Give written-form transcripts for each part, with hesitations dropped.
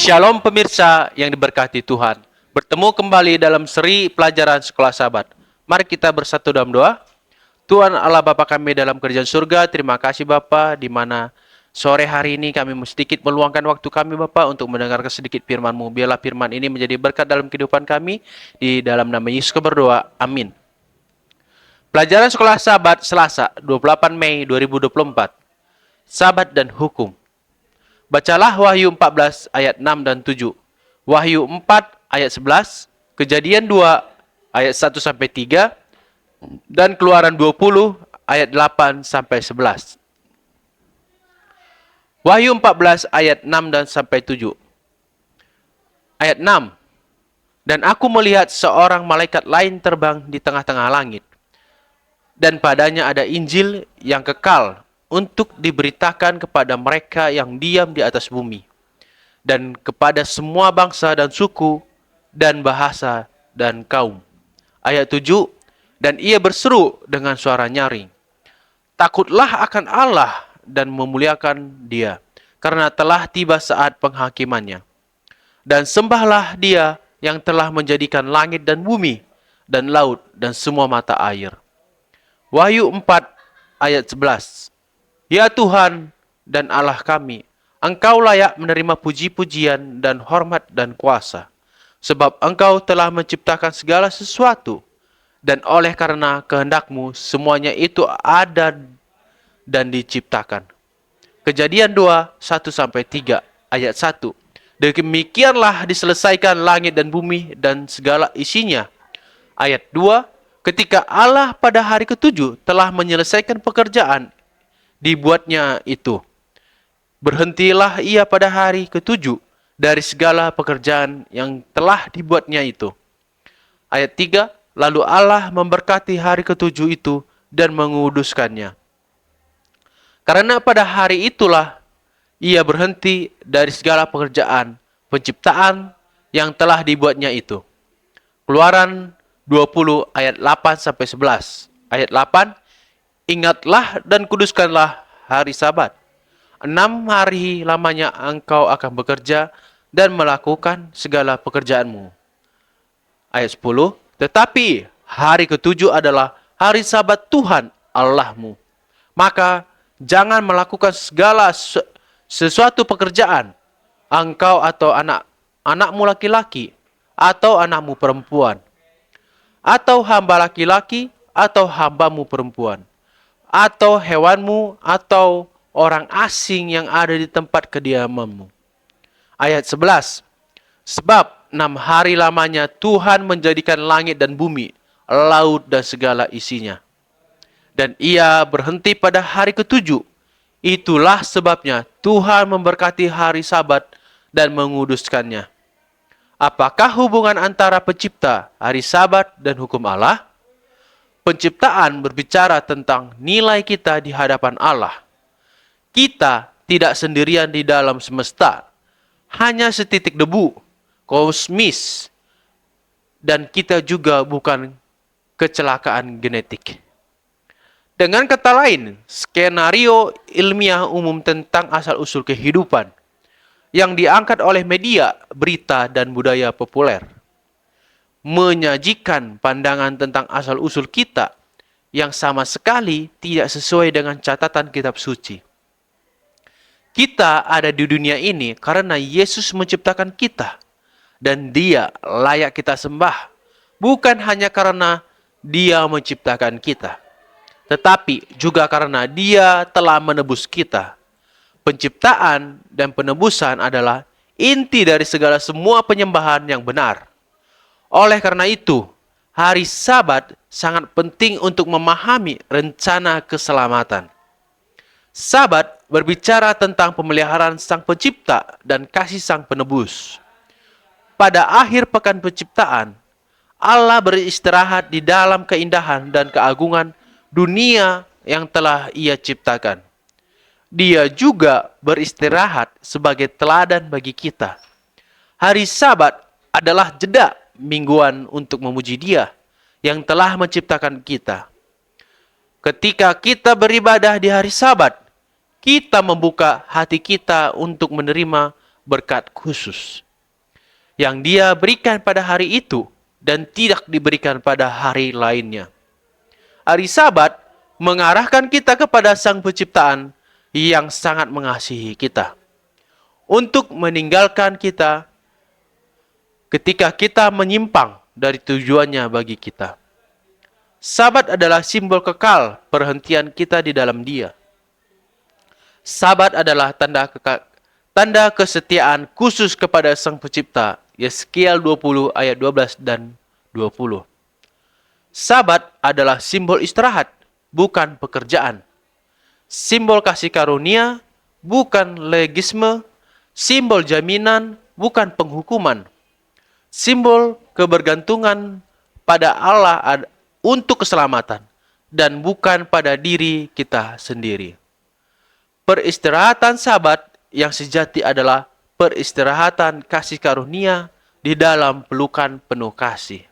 Shalom pemirsa yang diberkati Tuhan. Bertemu kembali dalam seri pelajaran Sekolah Sabat. Mari kita bersatu dalam doa. Tuhan Allah Bapa kami dalam kerajaan surga, terima kasih Bapa, di mana sore hari ini kami sedikit meluangkan waktu kami Bapa untuk mendengarkan sedikit firman-Mu. Biarlah firman ini menjadi berkat dalam kehidupan kami. Di dalam nama Yesus kami berdoa. Amin. Pelajaran Sekolah Sabat Selasa 28 Mei 2024. Sabat dan Hukum. Bacalah Wahyu 14 ayat 6 dan 7. Wahyu 4 ayat 11, Kejadian 2 ayat 1 sampai 3, dan Keluaran 20 ayat 8 sampai 11. Wahyu 14 ayat 6 dan sampai 7. Ayat 6. Dan aku melihat seorang malaikat lain terbang di tengah-tengah langit, dan padanya ada Injil yang kekal untuk diberitakan kepada mereka yang diam di atas bumi, dan kepada semua bangsa dan suku dan bahasa dan kaum. Ayat 7. Dan ia berseru dengan suara nyaring, takutlah akan Allah dan memuliakan Dia, karena telah tiba saat penghakimannya. Dan sembahlah Dia yang telah menjadikan langit dan bumi, dan laut dan semua mata air. Wahyu 4 ayat 11. Ya Tuhan dan Allah kami, Engkau layak menerima puji-pujian dan hormat dan kuasa, sebab Engkau telah menciptakan segala sesuatu, dan oleh karena kehendak-Mu semuanya itu ada dan diciptakan. Kejadian 2, 1-3, ayat 1. Demikianlah diselesaikan langit dan bumi dan segala isinya. Ayat 2. Ketika Allah pada hari ketujuh telah menyelesaikan pekerjaan dibuatnya itu, berhentilah ia pada hari ketujuh dari segala pekerjaan yang telah dibuatnya itu. Ayat 3. Lalu Allah memberkati hari ketujuh itu dan menguduskannya. Karena pada hari itulah ia berhenti dari segala pekerjaan penciptaan yang telah dibuatnya itu. Keluaran 20 ayat 8-11. Ayat 8. Ingatlah dan kuduskanlah hari Sabat. 6 hari lamanya engkau akan bekerja dan melakukan segala pekerjaanmu. Ayat 10. Tetapi hari ketujuh adalah hari Sabat Tuhan Allahmu. Maka jangan melakukan segala sesuatu pekerjaan, engkau atau anakmu laki-laki, atau anakmu perempuan, atau hamba laki-laki, atau hambamu perempuan, atau hewanmu, atau orang asing yang ada di tempat kediamanmu. Ayat 11. Sebab 6 hari lamanya Tuhan menjadikan langit dan bumi, laut dan segala isinya. Dan ia berhenti pada hari ketujuh. Itulah sebabnya Tuhan memberkati hari Sabat dan menguduskannya. Apakah hubungan antara pencipta, hari Sabat, dan hukum Allah? Penciptaan berbicara tentang nilai kita di hadapan Allah. Kita tidak sendirian di dalam semesta, hanya setitik debu kosmis, dan kita juga bukan kecelakaan genetik. Dengan kata lain, skenario ilmiah umum tentang asal-usul kehidupan yang diangkat oleh media, berita, dan budaya populer menyajikan pandangan tentang asal-usul kita yang sama sekali tidak sesuai dengan catatan kitab suci. Kita ada di dunia ini karena Yesus menciptakan kita, dan Dia layak kita sembah, bukan hanya karena Dia menciptakan kita, tetapi juga karena Dia telah menebus kita. Penciptaan dan penebusan adalah inti dari segala semua penyembahan yang benar. Oleh karena itu, hari Sabat sangat penting untuk memahami rencana keselamatan. Sabat berbicara tentang pemeliharaan Sang Pencipta dan kasih Sang Penebus. Pada akhir pekan penciptaan, Allah beristirahat di dalam keindahan dan keagungan dunia yang telah Ia ciptakan. Dia juga beristirahat sebagai teladan bagi kita. Hari Sabat adalah jeda mingguan untuk memuji Dia yang telah menciptakan kita. Ketika kita beribadah di hari Sabat, kita membuka hati kita untuk menerima berkat khusus yang Dia berikan pada hari itu dan tidak diberikan pada hari lainnya. Hari Sabat mengarahkan kita kepada Sang Penciptaan yang sangat mengasihi kita untuk meninggalkan kita ketika kita menyimpang dari tujuannya bagi kita. Sabat adalah simbol kekal perhentian kita di dalam Dia. Sabat adalah tanda kesetiaan khusus kepada Sang Pencipta. Yeskiel 20 ayat 12 dan 20. Sabat adalah simbol istirahat, bukan pekerjaan. Simbol kasih karunia, bukan legisme. Simbol jaminan, bukan penghukuman. Simbol kebergantungan pada Allah untuk keselamatan dan bukan pada diri kita sendiri. Peristirahatan Sabat yang sejati adalah peristirahatan kasih karunia di dalam pelukan penuh kasih.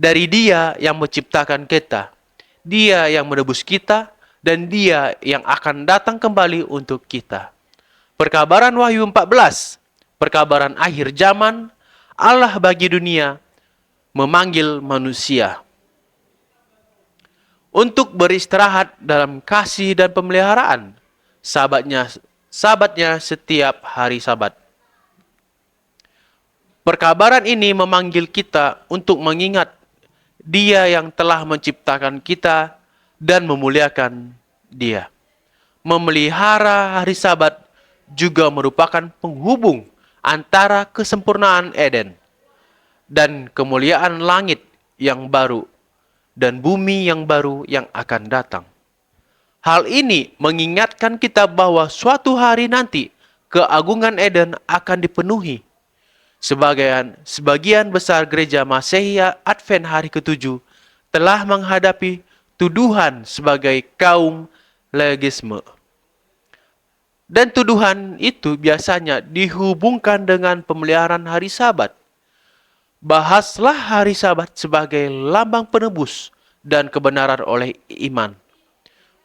Dari Dia yang menciptakan kita, Dia yang menebus kita, dan Dia yang akan datang kembali untuk kita. Perkabaran Wahyu 14, perkabaran akhir zaman, Allah bagi dunia memanggil manusia untuk beristirahat dalam kasih dan pemeliharaan. Sabatnya setiap hari Sabat. Perkabaran ini memanggil kita untuk mengingat Dia yang telah menciptakan kita dan memuliakan Dia. Memelihara hari Sabat juga merupakan penghubung antara kesempurnaan Eden dan kemuliaan langit yang baru dan bumi yang baru yang akan datang. Hal ini mengingatkan kita bahwa suatu hari nanti keagungan Eden akan dipenuhi. Sebagian besar gereja Masehi Advent hari ke-7 telah menghadapi tuduhan sebagai kaum legisme. Dan tuduhan itu biasanya dihubungkan dengan pemeliharaan hari Sabat. Bahaslah hari Sabat sebagai lambang penebus dan kebenaran oleh iman.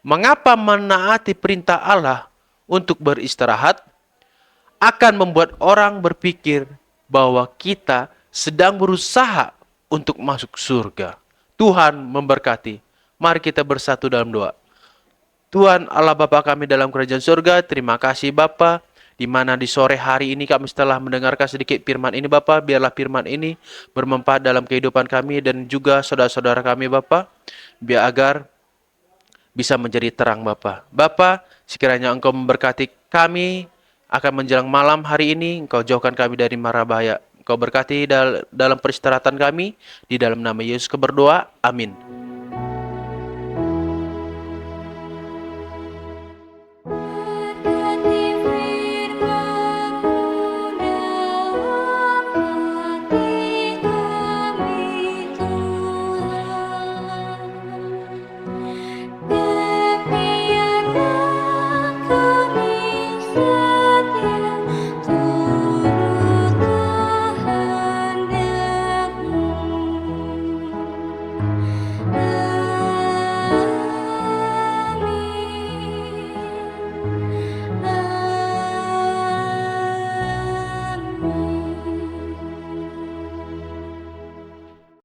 Mengapa menaati perintah Allah untuk beristirahat akan membuat orang berpikir bahwa kita sedang berusaha untuk masuk surga. Tuhan memberkati. Mari kita bersatu dalam doa. Tuhan Allah Bapa kami dalam kerajaan surga, terima kasih Bapa, di mana di sore hari ini kami setelah mendengarkan sedikit firman ini Bapa, biarlah firman ini bermanfaat dalam kehidupan kami dan juga saudara-saudara kami Bapa, biar agar bisa menjadi terang Bapa. Bapa, sekiranya Engkau memberkati kami akan menjelang malam hari ini, Engkau jauhkan kami dari mara bahaya. Engkau berkati dalam peristirahatan kami, di dalam nama Yesus berdoa, amin.